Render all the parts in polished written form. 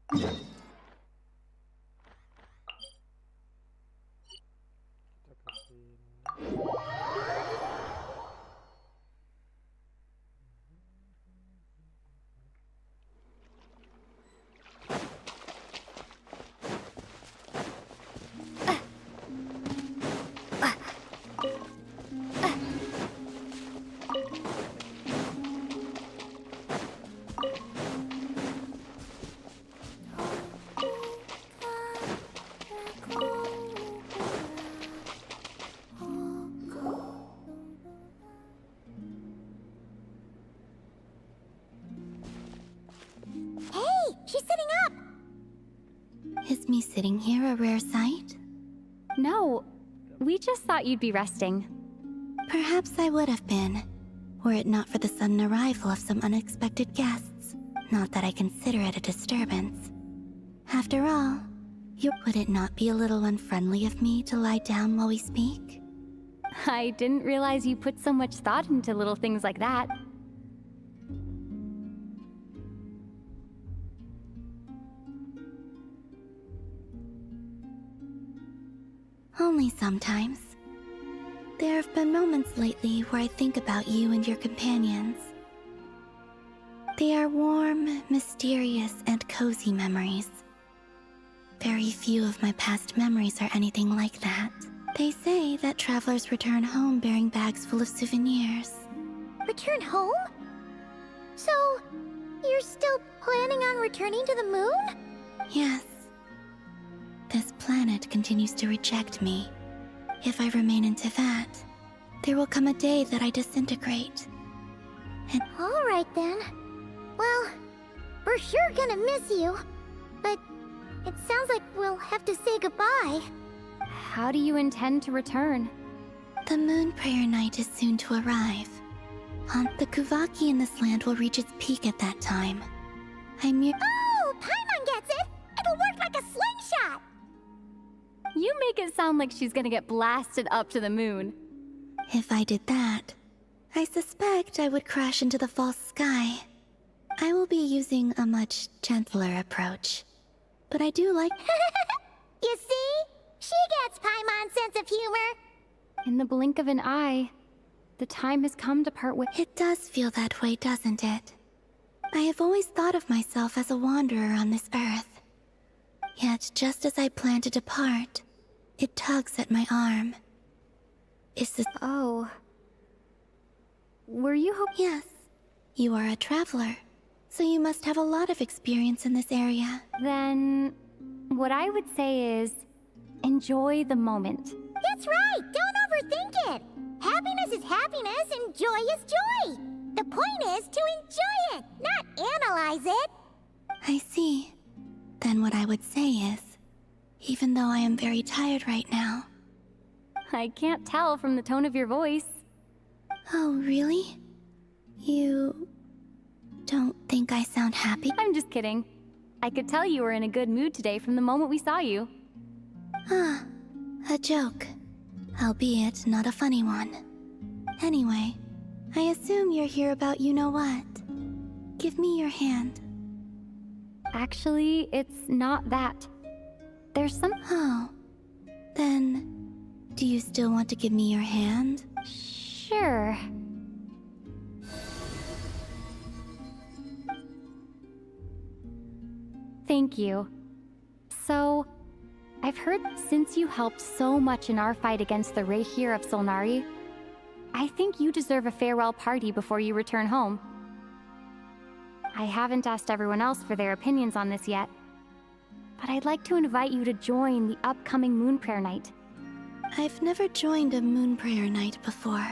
Kita ke sini. She's sitting up! Is me sitting here a rare sight? No, we just thought you'd be resting. Perhaps I would have been, were it not for the sudden arrival of some unexpected guests. Not that I consider it a disturbance. After all, would it not be a little unfriendly of me to lie down while we speak? I didn't realize you put so much thought into little things like that. Only sometimes. There have been moments lately where I think about you and your companions. They are warm, mysterious, and cozy memories. Very few of my past memories are anything like that. They say that travelers return home bearing bags full of souvenirs. Return home? So, you're still planning on returning to the moon? Yes. This planet continues to reject me. If I remain in Teyvat, there will come a day that I disintegrate. And Alright then. Well, we're sure gonna miss you. But it sounds like we'll have to say goodbye. How do you intend to return? the moon prayer night is soon to arrive. The Kuvaki in this land will reach its peak at that time. Oh, Paimon gets it! It'll work like a slingshot! You make it sound like she's gonna get blasted up to the moon. If I did that, I suspect I would crash into the false sky. I will be using a much gentler approach. But I do like... You see? She gets Paimon's sense of humor. In the blink of an eye, the time has come to part with... It does feel that way, doesn't it? I have always thought of myself as a wanderer on this earth. Yet, just as I plan to depart, it tugs at my arm. Is this... Oh. Were you Yes. You are a traveler, so you must have a lot of experience in this area. Then... what I would say is... enjoy the moment. That's right! Don't overthink it! Happiness is happiness and joy is joy! The point is to enjoy it, not analyze it! I see. Then what I would say is, even though I am very tired right now... I can't tell from the tone of your voice. Oh, really? You... don't think I sound happy? I'm just kidding. I could tell you were in a good mood today from the moment we saw you. Ah, a joke. Albeit not a funny one. Anyway, I assume you're here about you-know-what. Give me your hand. Actually, it's not that. There's some... Oh. Then, do you still want to give me your hand? Sure. Thank you. So, I've heard since you helped so much in our fight against the Reihir of Solnari, I think you deserve a farewell party before you return home. I haven't asked everyone else for their opinions on this yet, but I'd like to invite you to join the upcoming Moon Prayer Night. I've never joined a moon prayer night before.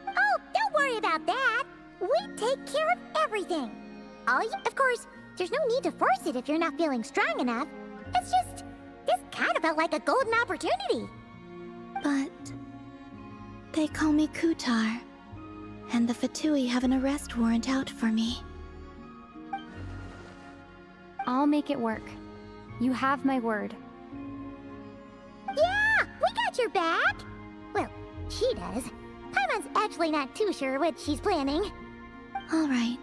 Oh, don't worry about that! We take care of everything! Of course, there's no need to force it if you're not feeling strong enough. It's just... this kind of felt like a golden opportunity. But... they call me Kutar, and the Fatui have an arrest warrant out for me. I'll make it work. You have my word. Yeah! We got your back! Well, she does. Paimon's actually not too sure what she's planning. All right,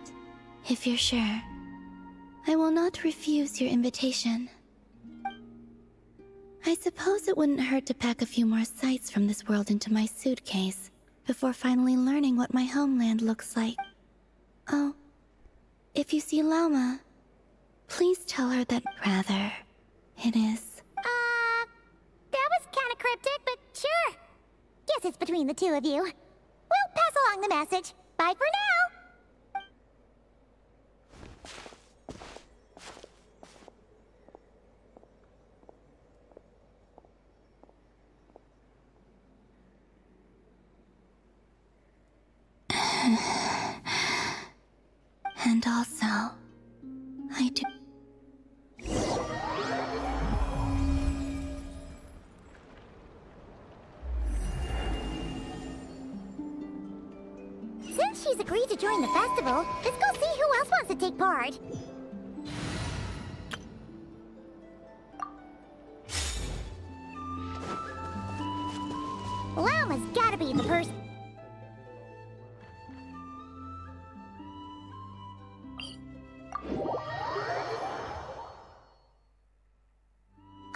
if you're sure. I will not refuse your invitation. I suppose it wouldn't hurt to pack a few more sights from this world into my suitcase before finally learning what my homeland looks like. Oh, if you see Lauma, please tell her that rather, it is. That was kinda cryptic, but sure. Guess it's between the two of you. We'll pass along the message. Bye for now! And also, I do. Since she's agreed to join the festival, let's go see who else wants to take part. Lauma's gotta be the person.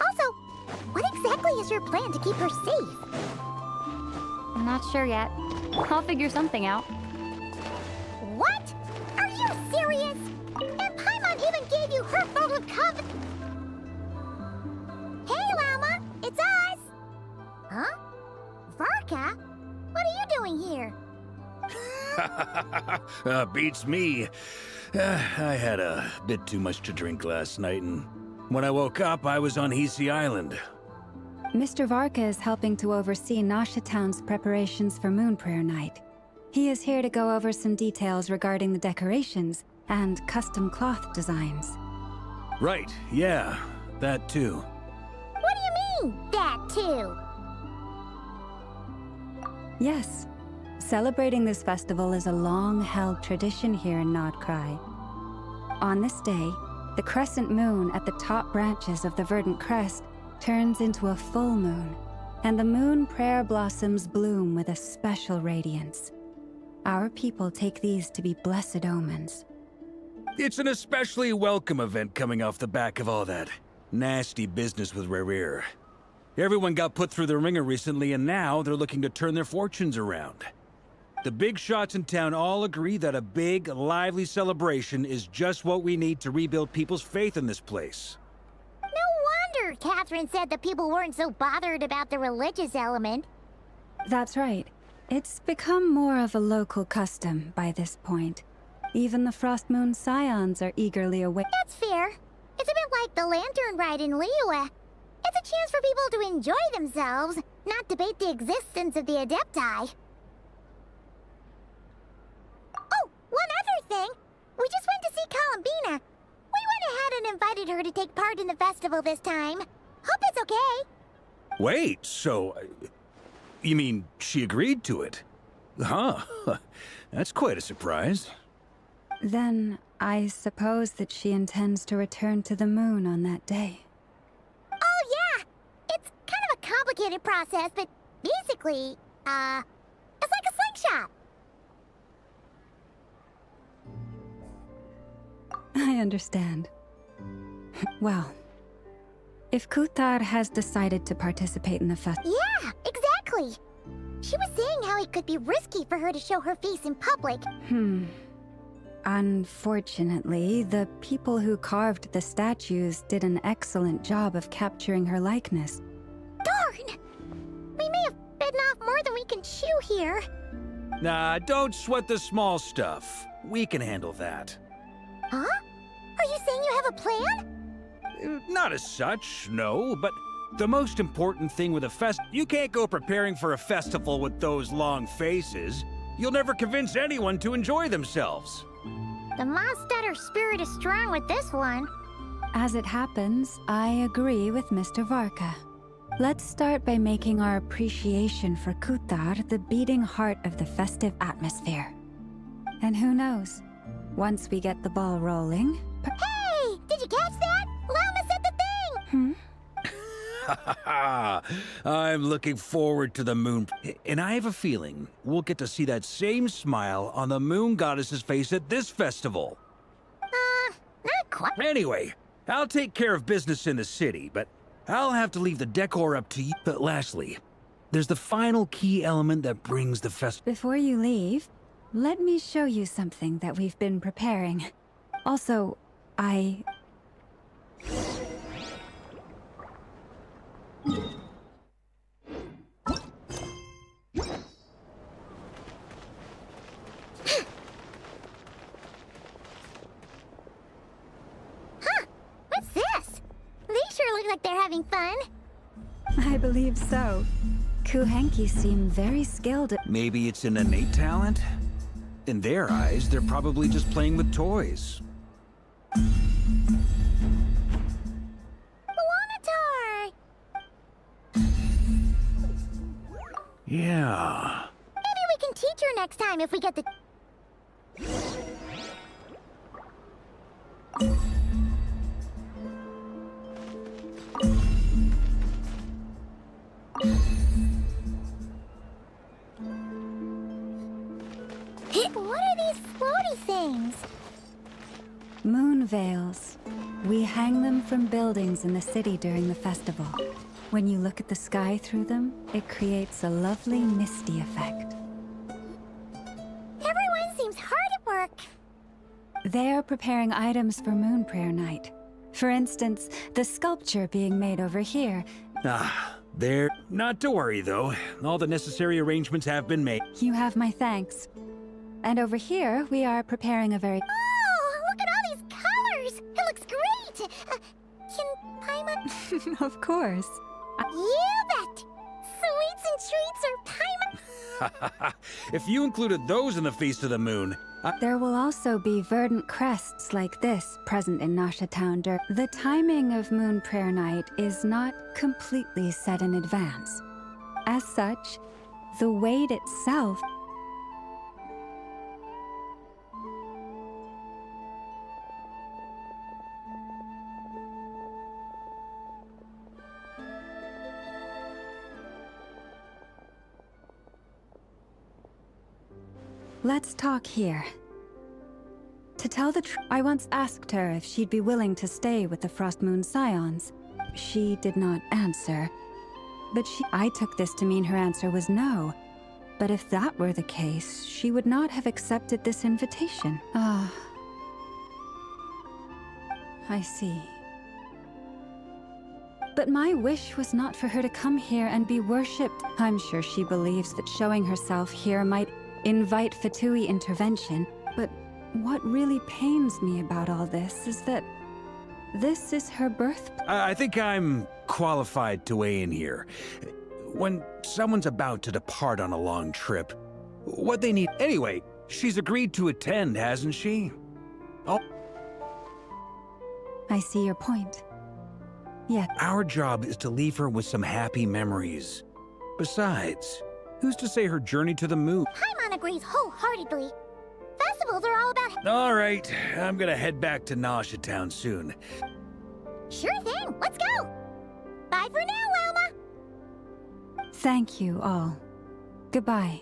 Also, what exactly is your plan to keep her safe? I'm not sure yet. I'll figure something out. What? Are you serious? And Paimon even gave you her vote of confidence. Hey, Lauma, it's us. Huh? Varka? What are you doing here? Beats me. I had a bit too much to drink last night, and when I woke up, I was on Hisi Island. Mr. Varka is helping to oversee Nasha Town's preparations for Moon Prayer Night. He is here to go over some details regarding the decorations and custom cloth designs. Right, yeah, that too. What do you mean, that too? Yes, celebrating this festival is a long-held tradition here in Nodcry. On this day, the crescent moon at the top branches of the verdant crest turns into a full moon, and the moon prayer blossoms bloom with a special radiance. Our people take these to be blessed omens. It's an especially welcome event coming off the back of all that nasty business with Rare. Everyone got put through the ringer recently, and now they're looking to turn their fortunes around. The big shots in town all agree that a big, lively celebration is just what we need to rebuild people's faith in this place. No wonder Catherine said the people weren't so bothered about the religious element. That's right. It's become more of a local custom by this point. Even the Frost Moon Scions are eagerly awaiting. That's fair. It's a bit like the lantern ride in Liyue. It's a chance for people to enjoy themselves, not debate the existence of the Adepti. Oh, one other thing. We just went to see Columbina. We went ahead and invited her to take part in the festival this time. Hope it's okay. Wait, so... you mean she agreed to it? Huh. That's quite a surprise. Then, I suppose that she intends to return to the moon on that day. Oh, yeah. It's kind of a complicated process, but basically, it's like a slingshot. I understand. Well, if Kuthar has decided to participate in the festival... Yeah, exactly. She was saying how it could be risky for her to show her face in public. Unfortunately, the people who carved the statues did an excellent job of capturing her likeness. Darn! We may have bitten off more than we can chew here. Nah, don't sweat the small stuff. We can handle that. Huh? Are you saying you have a plan? Not as such, no, but the most important thing with a you can't go preparing for a festival with those long faces. You'll never convince anyone to enjoy themselves. The Monstetter spirit is strong with this one. As it happens, I agree with Mr. Varka. Let's start by making our appreciation for Kuthar the beating heart of the festive atmosphere. And who knows, once we get the ball rolling... Hey! Did you catch that? Llama said the thing! I'm looking forward to the moon. And I have a feeling we'll get to see that same smile on the moon goddess's face at this festival. Not quite. Anyway, I'll take care of business in the city, but I'll have to leave the decor up to you. But lastly, there's the final key element that brings the Before you leave, let me show you something that we've been preparing. Also, What's this? They sure look like they're having fun. I believe so. Kuhenki seem very skilled at— Maybe it's an innate talent? In their eyes, they're probably just playing with toys. Luanatar! Yeah. Maybe we can teach her next time if we get the... What are these floaty things? moon veils. We hang them from buildings in the city during the festival. When you look at the sky through them, it creates a lovely misty effect. Everyone seems hard at work. They're preparing items for Moon Prayer Night. For instance, the sculpture being made over here. There. Not to worry, though. All the necessary arrangements have been made. You have my thanks. And over here, we are preparing a very— Oh, look at all these colors! It looks great! Can Paimon... Of course. You bet! Sweets and treats are Paimon... If you included those in the Feast of the Moon, There will also be verdant crests like this present in Nasha Town. The timing of Moon Prayer Night is not completely set in advance. As such, the wait itself— Let's talk here. To tell the truth, I once asked her if she'd be willing to stay with the Frost Moon Scions. She did not answer. But I took this to mean her answer was no. But if that were the case, she would not have accepted this invitation. Ah. I see. But my wish was not for her to come here and be worshipped. I'm sure she believes that showing herself here might invite Fatui intervention, but what really pains me about all this is that this is her birthplace. I think I'm qualified to weigh in here. When someone's about to depart on a long trip, what they need... Anyway, she's agreed to attend, hasn't she? Oh. I see your point. Yet, Our job is to leave her with some happy memories. Besides, who's to say her journey to the moon? Paimon agrees wholeheartedly. Festivals are all about... All right, I'm gonna head back to Nasha Town soon. Sure thing, let's go! Bye for now, Wilma! thank you all. Goodbye.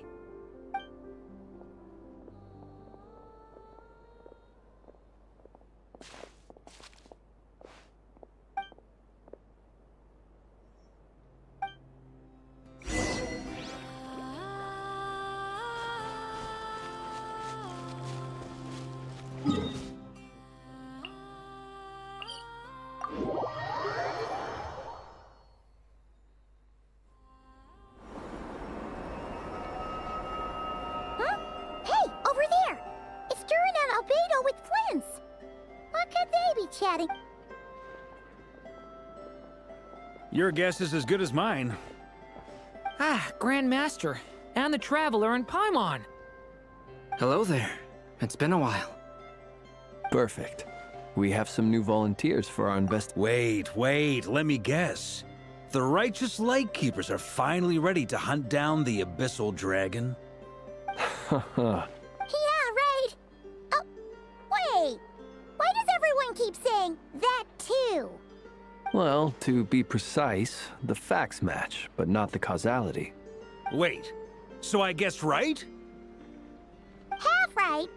Huh? Hey, over there! It's Duran and Albedo with Flins! What could they be chatting? Your guess is as good as mine. Ah, Grand Master, and the Traveler and Paimon. Hello there. It's been a while. Perfect. We have some new volunteers for our Wait, let me guess. The righteous Lightkeepers are finally ready to hunt down the Abyssal Dragon? Yeah, right! Oh, wait! Why does everyone keep saying that too? Well, to be precise, the facts match, but not the causality. Wait, so I guessed right? Half right!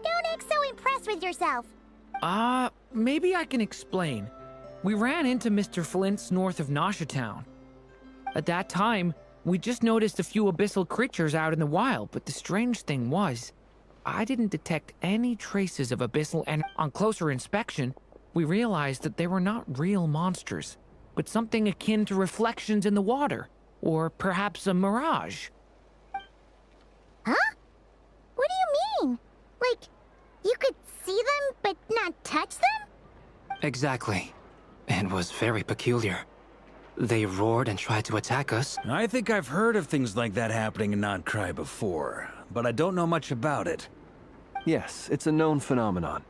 Don't act so impressed with yourself. Maybe I can explain. We ran into Mr. Flint's north of Nasha Town. At that time, we just noticed a few abyssal creatures out in the wild, but the strange thing was, I didn't detect any traces of abyssal, and on closer inspection, we realized that they were not real monsters, but something akin to reflections in the water, or perhaps a mirage. Huh? What do you mean? Like, you could see them, but not touch them? Exactly. It was very peculiar. They roared and tried to attack us. I think I've heard of things like that happening in Not Cry before, but I don't know much about it. Yes, it's a known phenomenon.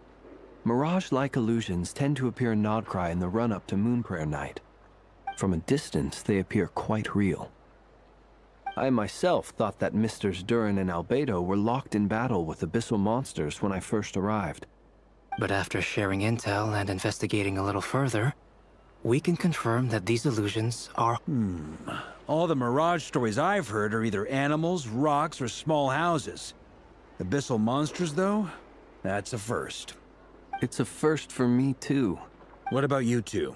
Mirage-like illusions tend to appear in Nodcry in the run-up to Moon Prayer Night. From a distance, they appear quite real. I myself thought that Misters Durin and Albedo were locked in battle with abyssal monsters when I first arrived. But after sharing intel and investigating a little further, we can confirm that these illusions are... All the Mirage stories I've heard are either animals, rocks, or small houses. Abyssal monsters, though? That's a first. It's a first for me, too. What about you two?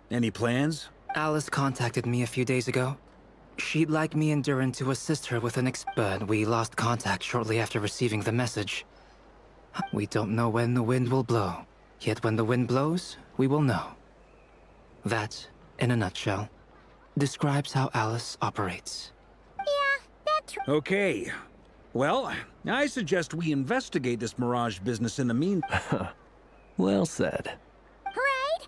Any plans? Alice contacted me a few days ago. She'd like me and Durin to assist her with but we lost contact shortly after receiving the message. We don't know when the wind will blow, yet when the wind blows, we will know. That, in a nutshell, describes how Alice operates. Yeah, that's Okay. Well, I suggest we investigate this Mirage business in the meantime. Well said. right.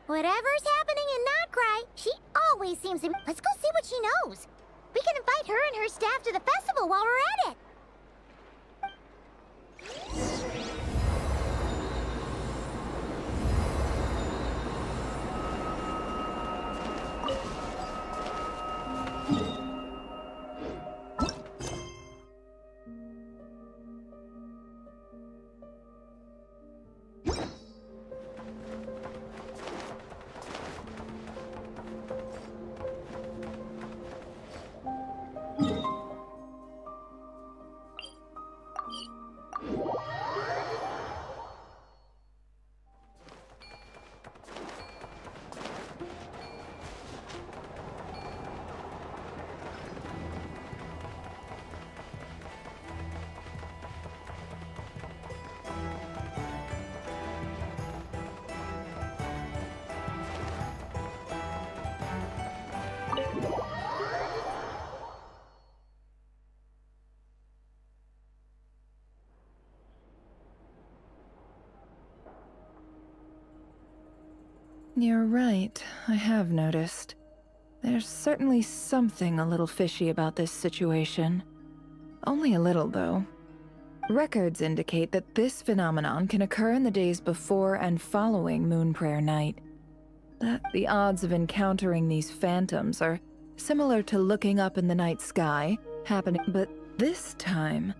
Whatever's happening in Notcry, she always seems to be... Let's go see what she knows. We can invite her and her staff to the festival while we're at it. You're right, I have noticed. There's certainly something a little fishy about this situation. Only a little, though. Records indicate that this phenomenon can occur in the days before and following Moon Prayer Night. That the odds of encountering these phantoms are similar to looking up in the night sky, happening, but this time,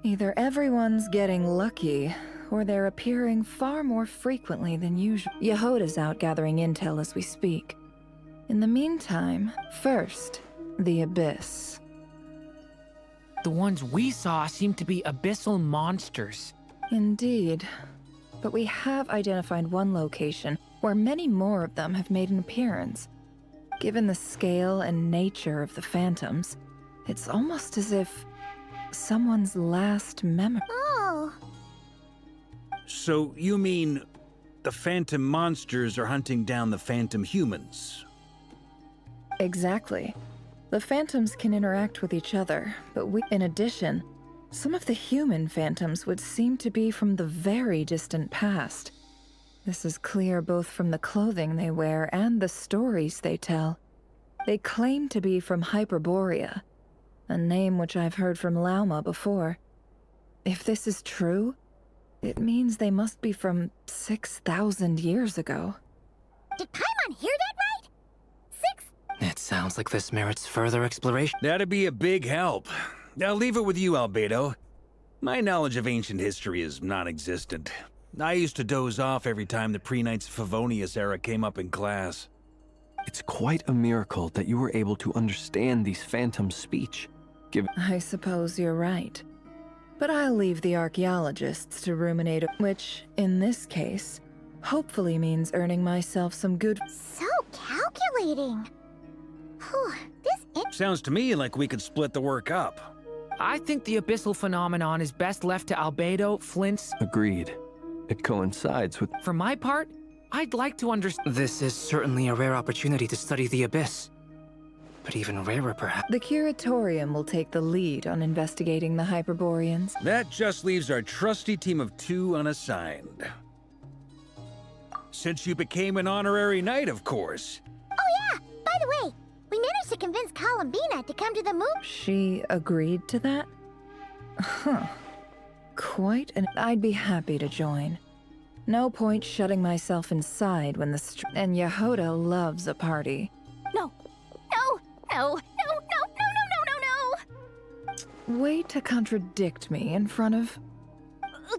either everyone's getting lucky, or they're appearing far more frequently than usual. Yehoda's out gathering intel as we speak. In the meantime, first, the Abyss. The ones we saw seem to be abyssal monsters. Indeed. But we have identified one location where many more of them have made an appearance. Given the scale and nature of the phantoms, it's almost as if someone's last memory. Oh, So you mean the phantom monsters are hunting down the phantom humans? Exactly. The phantoms can interact with each other, but in addition, some of the human phantoms would seem to be from the very distant past. This is clear both from the clothing they wear and the stories they tell. They claim to be from Hyperborea, a name which I've heard from Lauma before. If this is true, it means they must be from 6,000 years ago. did Paimon hear that right? 6... It sounds like this merits further exploration. That'd be a big help. I'll leave it with you, Albedo. My knowledge of ancient history is non-existent. I used to doze off every time the pre-Knights of Favonius era came up in class. It's quite a miracle that you were able to understand these phantoms' speech. I suppose you're right. But I'll leave the archaeologists to ruminate, which, in this case, hopefully means earning myself some good. So calculating. Whew, Sounds to me like we could split the work up. I think the abyssal phenomenon is best left to Albedo, Flint's. Agreed. It coincides with. For my part, I'd like to understand. This is certainly a rare opportunity to study the Abyss. But even rarer, perhaps. The Curatorium will take the lead on investigating the Hyperboreans. That just leaves our trusty team of 2 unassigned. Since you became an honorary knight, of course. Oh yeah, by the way, we managed to convince Columbina to come to the moon. She agreed to that? Huh. Quite an... I'd be happy to join. No point shutting myself inside when and Yehoda loves a party. No. No. No. No. No. No. No. No. No. Way to contradict me in front of...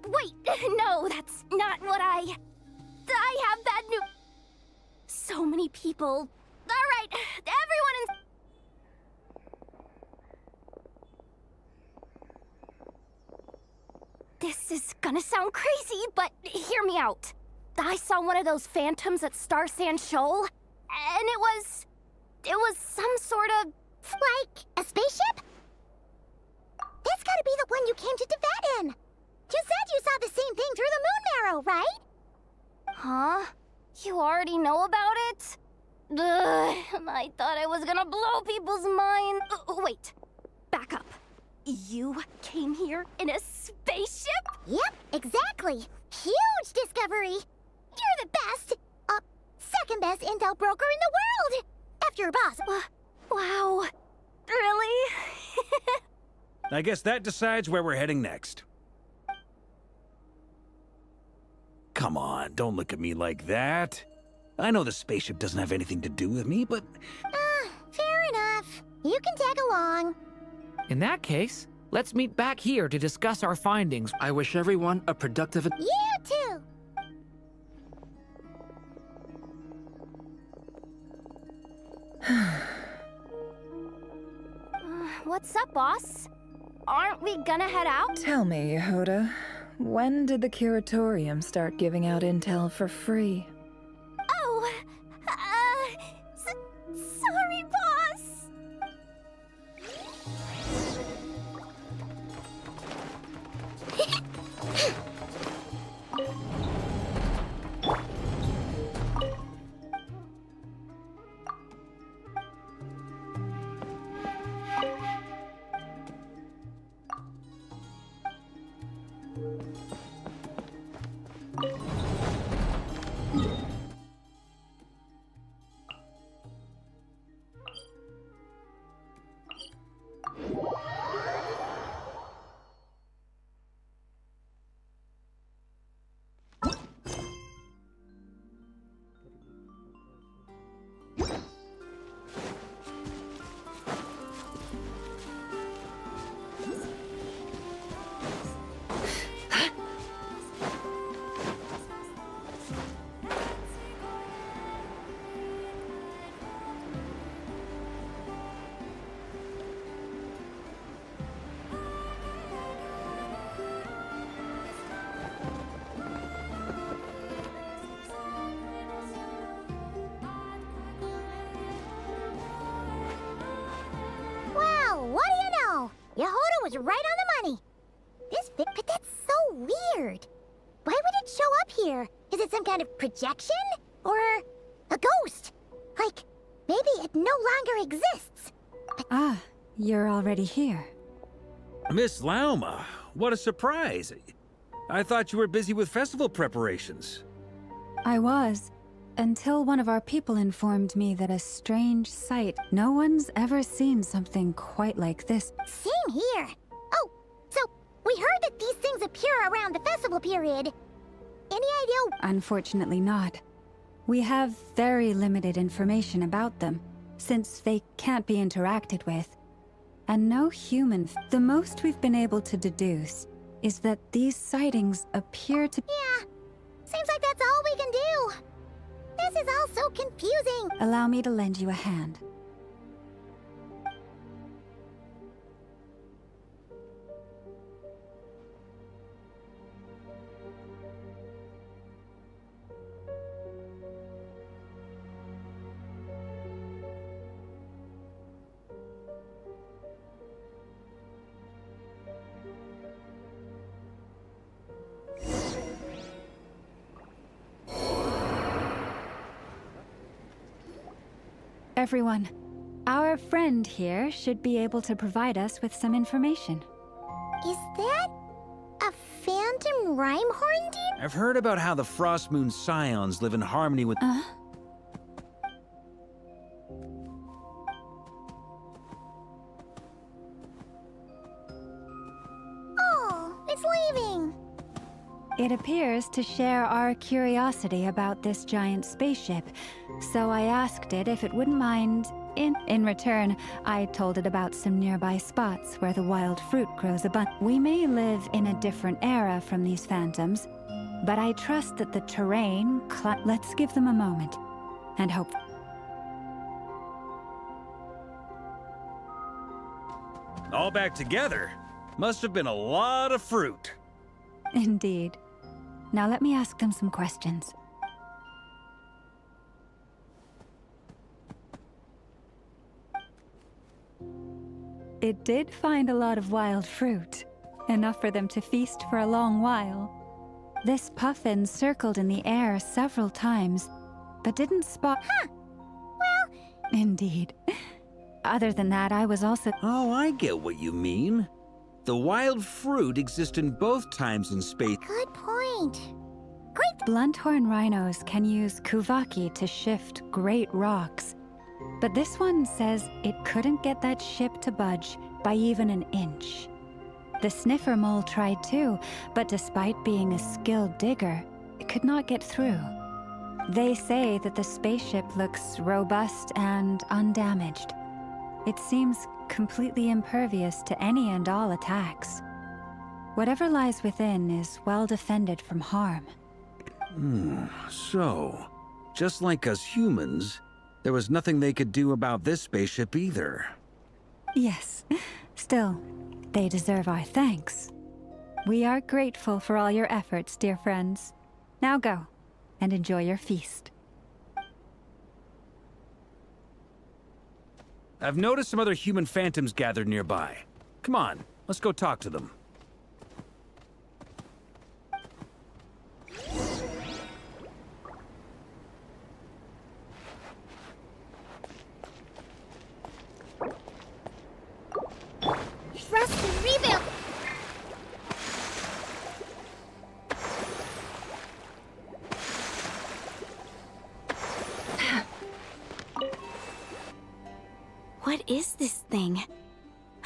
Wait. No, that's not what I have bad news. So many people. All right. Everyone in... This is gonna sound crazy, but hear me out. I saw one of those phantoms at Star Sand Shoal, and it was some sort of... Like a spaceship? That's gotta be the one you came to Teyvat in. You said you saw the same thing through the moon marrow, right? Huh? You already know about it? Ugh, I thought I was gonna blow people's minds. Wait, back up. You came here in a spaceship? Yep, exactly. Huge discovery. You're the best, second best intel broker in the world. After your boss. Wow. Really? I guess that decides where we're heading next. Come on, don't look at me like that. I know the spaceship doesn't have anything to do with me, but... Fair enough. You can tag along. In that case, let's meet back here to discuss our findings. I wish everyone a productive... You too. What's up, boss? Aren't we gonna head out? Tell me, Yehoda, when did the Curatorium start giving out intel for free? Oh, sorry, boss. Yehoda was right on the money. But that's so weird. Why would it show up here? Is it some kind of projection? Or a ghost? Like, maybe it no longer exists. Ah, you're already here. Miss Lauma, what a surprise. I thought you were busy with festival preparations. I was, until one of our people informed me that a strange sight. No one's ever seen something quite like this. Same here. Oh, so we heard that these things appear around the festival period. Any idea? Unfortunately not. We have very limited information about them, since they can't be interacted with. And no human... The most we've been able to deduce is that these sightings appear to... Yeah, seems like that's all we can do. This is all so confusing. Allow me to lend you a hand. everyone. Our friend here should be able to provide us with some information. Is that a phantom rhyme horn deer? I've heard about how the Frost Moon Scions live in harmony with... Oh, it's leaving. It appears to share our curiosity about this giant spaceship, so I asked it if it wouldn't mind. In return, I told it about some nearby spots where the wild fruit grows abundant. We may live in a different era from these phantoms, but I trust that the terrain... Let's give them a moment, and hope... All back together? Must have been a lot of fruit. Indeed. Now let me ask them some questions. It did find a lot of wild fruit, enough for them to feast for a long while. This puffin circled in the air several times, but didn't spot... Huh. Well... Indeed. Other than that, I was also... Oh, I get what you mean. The wild fruit exists in both times and space. Good point. Blunthorn rhinos can use kuvaki to shift great rocks, but this one says it couldn't get that ship to budge by even an inch. The sniffer mole tried too, but despite being a skilled digger, it could not get through. They say that the spaceship looks robust and undamaged. It seems completely impervious to any and all attacks. Whatever lies within is well defended from harm. So, just like us humans, there was nothing they could do about this spaceship either. Yes. Still, they deserve our thanks. We are grateful for all your efforts, dear friends. Now go, and enjoy your feast. I've noticed some other human phantoms gathered nearby. Come on, let's go talk to them. Trust and rebuild. What is this thing?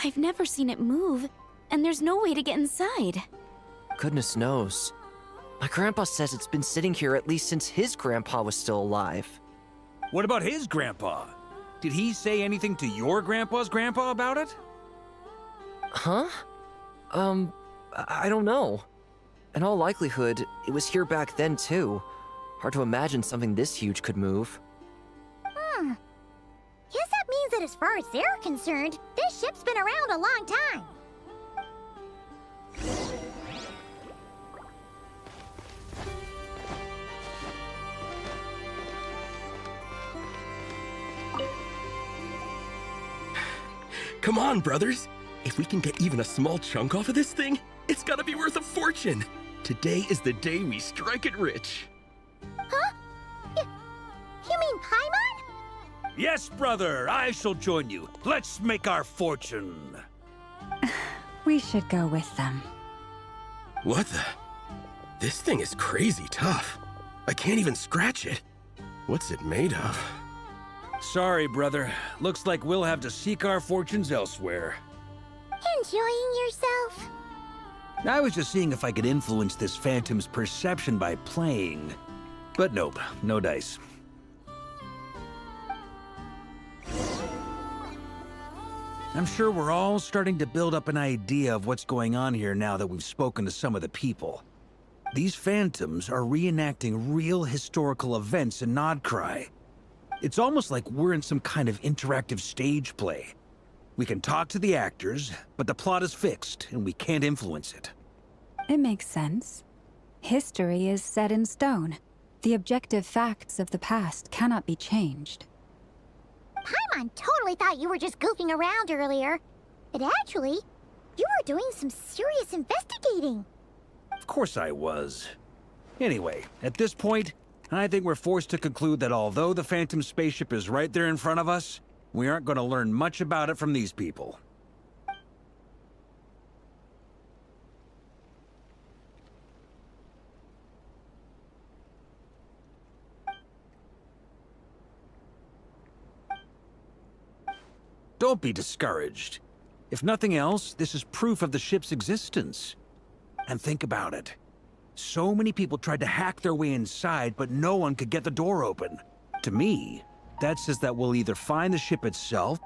I've never seen it move, and there's no way to get inside. Goodness knows. My grandpa says it's been sitting here at least since his grandpa was still alive. What about his grandpa? Did he say anything to your grandpa's grandpa about it? Huh? I don't know. In all likelihood, it was here back then too. Hard to imagine something this huge could move. Guess that means that as far as they're concerned, this ship's been around a long time. Come on, brothers. If we can get even a small chunk off of this thing, it's gotta be worth a fortune. Today is the day we strike it rich. Huh? You mean Paimon? Yes, brother, I shall join you. Let's make our fortune. We should go with them. What the? This thing is crazy tough. I can't even scratch it. What's it made of? Sorry, brother. Looks like we'll have to seek our fortunes elsewhere. Enjoying yourself? I was just seeing if I could influence this phantom's perception by playing. But nope, no dice. I'm sure we're all starting to build up an idea of what's going on here now that we've spoken to some of the people. These phantoms are reenacting real historical events in Nodcry. It's almost like we're in some kind of interactive stage play. We can talk to the actors, but the plot is fixed, and we can't influence it. It makes sense. History is set in stone. The objective facts of the past cannot be changed. Paimon totally thought you were just goofing around earlier. But actually, you were doing some serious investigating. Of course I was. Anyway, at this point, I think we're forced to conclude that although the Phantom spaceship is right there in front of us, we aren't going to learn much about it from these people. Don't be discouraged. If nothing else, this is proof of the ship's existence. And think about it. So many people tried to hack their way inside, but no one could get the door open. To me, that says that we'll either find the ship itself...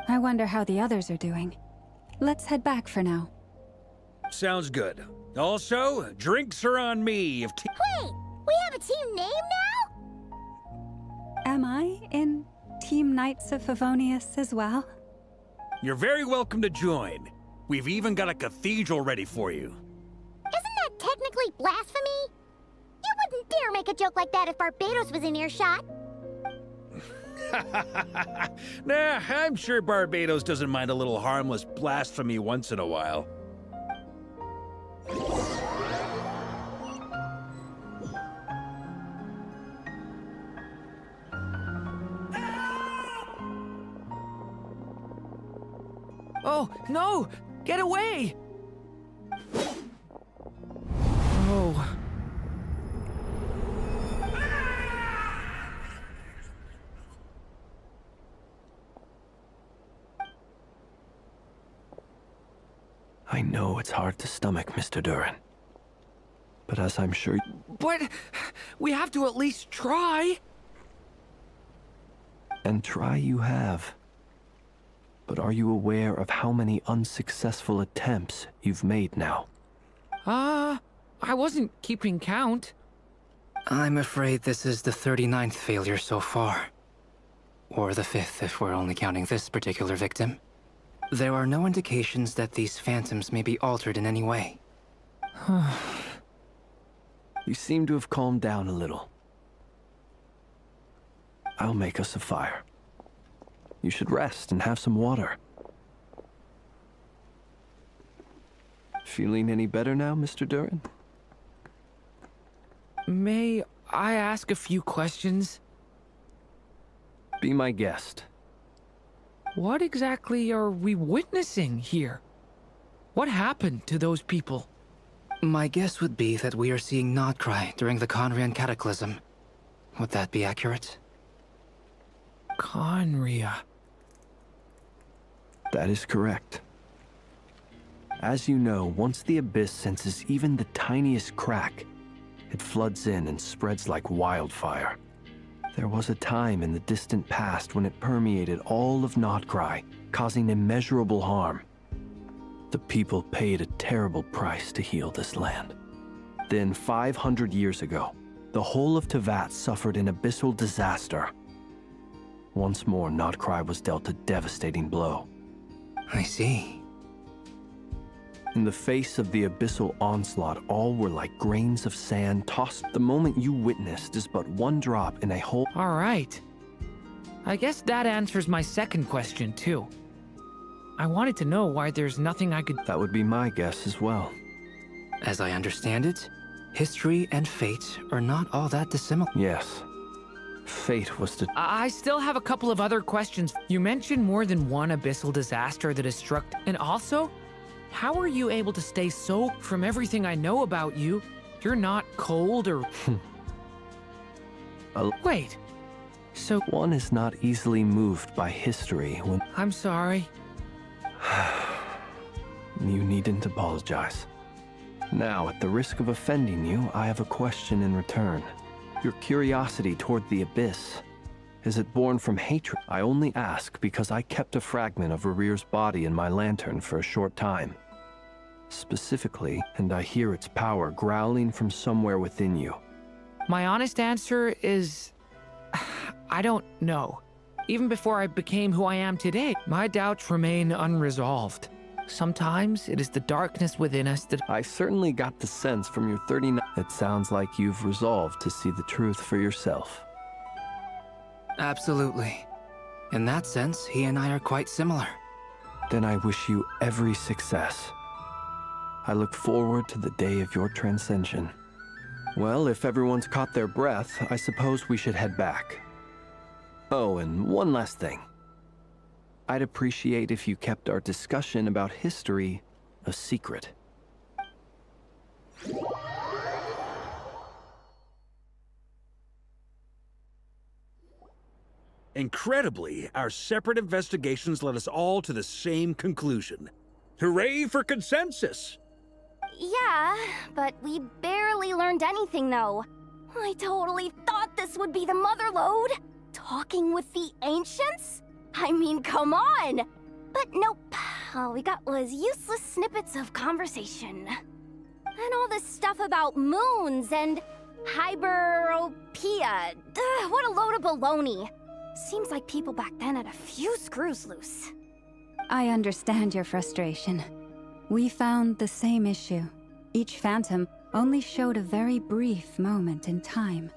I wonder how the others are doing. Let's head back for now. Sounds good. Also, drinks are on me if... Wait, we have a team name now? Am I in Team Knights of Favonius as well? You're very welcome to join. We've even got a cathedral ready for you. Isn't that technically blasphemy? You wouldn't dare make a joke like that if Barbados was in earshot. Nah, I'm sure Barbados doesn't mind a little harmless blasphemy once in a while. Oh, no! Get away! Oh. I know it's hard to stomach, Mr. Duran. But as I'm sure... But we have to at least try. And try you have. But are you aware of how many unsuccessful attempts you've made now? I wasn't keeping count. I'm afraid this is the 39th failure so far. Or the 5th if we're only counting this particular victim. There are no indications that these phantoms may be altered in any way. You seem to have calmed down a little. I'll make us a fire. You should rest and have some water. Feeling any better now, Mr. Duran? May I ask a few questions? Be my guest. What exactly are we witnessing here? What happened to those people? My guess would be that we are seeing Nodcry during the Conrian Cataclysm. Would that be accurate? Conria. That is correct. As you know, once the Abyss senses even the tiniest crack, it floods in and spreads like wildfire. There was a time in the distant past when it permeated all of Nodcry, causing immeasurable harm. The people paid a terrible price to heal this land. Then, 500 years ago, the whole of Teyvat suffered an abyssal disaster. Once more, Nodcry was dealt a devastating blow. I see. In the face of the abyssal onslaught, all were like grains of sand tossed. The moment you witnessed is but one drop in a whole... All right. I guess that answers my second question, too. I wanted to know why there's nothing I could... That would be my guess as well. As I understand it, history and fate are not all that dissimilar. Yes. Fate was to... I still have a couple of other questions. You mentioned more than one abyssal disaster that has struck... And also, how are you able to stay so... From everything I know about you, you're not cold or... Wait. So... One is not easily moved by history when... I'm sorry. You needn't apologize. Now, at the risk of offending you, I have a question in return. Your curiosity toward the Abyss, is it born from hatred? I only ask because I kept a fragment of Rarir's body in my lantern for a short time. Specifically, and I hear its power growling from somewhere within you. My honest answer is... I don't know. Even before I became who I am today, my doubts remain unresolved. Sometimes it is the darkness within us that... I certainly got the sense from your 39... It sounds like you've resolved to see the truth for yourself. Absolutely. In that sense, he and I are quite similar. Then I wish you every success. I look forward to the day of your transcension. Well, if everyone's caught their breath, I suppose we should head back. Oh, and one last thing. I'd appreciate if you kept our discussion about history a secret. Incredibly, our separate investigations led us all to the same conclusion. Hooray for consensus! Yeah, but we barely learned anything, though. I totally thought this would be the mother lode. Talking with the ancients? I mean, come on! But nope. All we got was useless snippets of conversation. And all this stuff about moons and hyperopia. What a load of baloney. Seems like people back then had a few screws loose. I understand your frustration. We found the same issue. Each phantom only showed a very brief moment in time.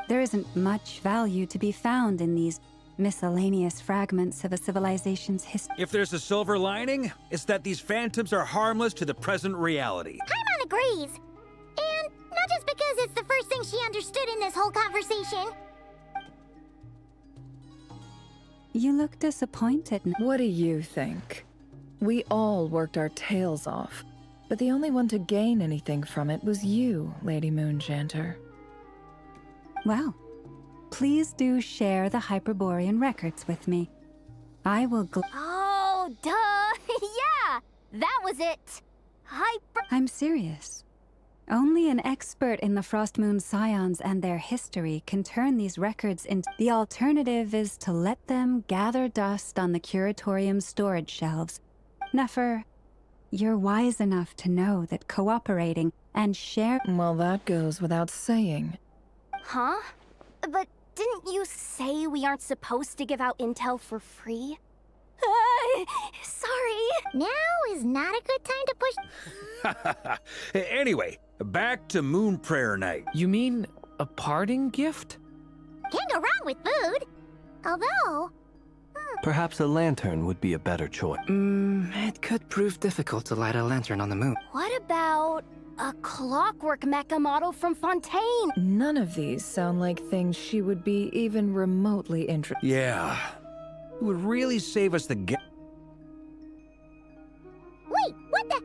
There isn't much value to be found in these miscellaneous fragments of a civilization's history. If there's a silver lining, it's that these phantoms are harmless to the present reality. Paimon agrees. And not just because it's the first thing she understood in this whole conversation. You look disappointed. What do you think? We all worked our tails off, but the only one to gain anything from it was you, Lady Moonjanter. Well, please do share the Hyperborean records with me. I will Oh, duh! Yeah! That was it! I'm serious. Only an expert in the Frostmoon Scions and their history can turn these records into... The alternative is to let them gather dust on the Curatorium's storage shelves. Nefer, you're wise enough to know that cooperating and share... Well, that goes without saying. Huh? But didn't you say we aren't supposed to give out intel for free? Sorry. Now is not a good time to push... Anyway, back to Moon Prayer Night. You mean a parting gift? Can't go wrong with food. Although... Perhaps a lantern would be a better choice. It could prove difficult to light a lantern on the moon. What about a clockwork mecha model from Fontaine? None of these sound like things she would be even remotely interested. Yeah. It would really save us the Wait, what the...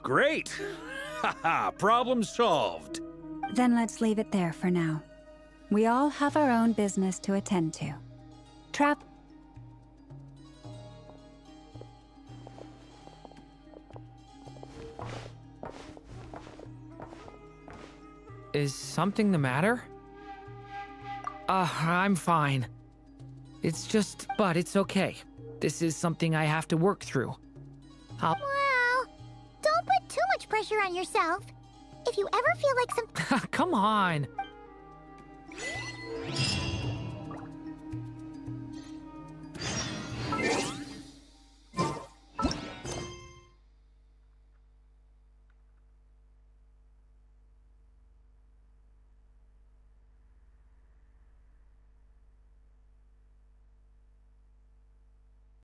Great! Haha, problem solved. Then let's leave it there for now. We all have our own business to attend to. Trap... Is something the matter? I'm fine. It's just, but it's okay. This is something I have to work through. Well, don't put too much pressure on yourself. If you ever feel like some... Come on.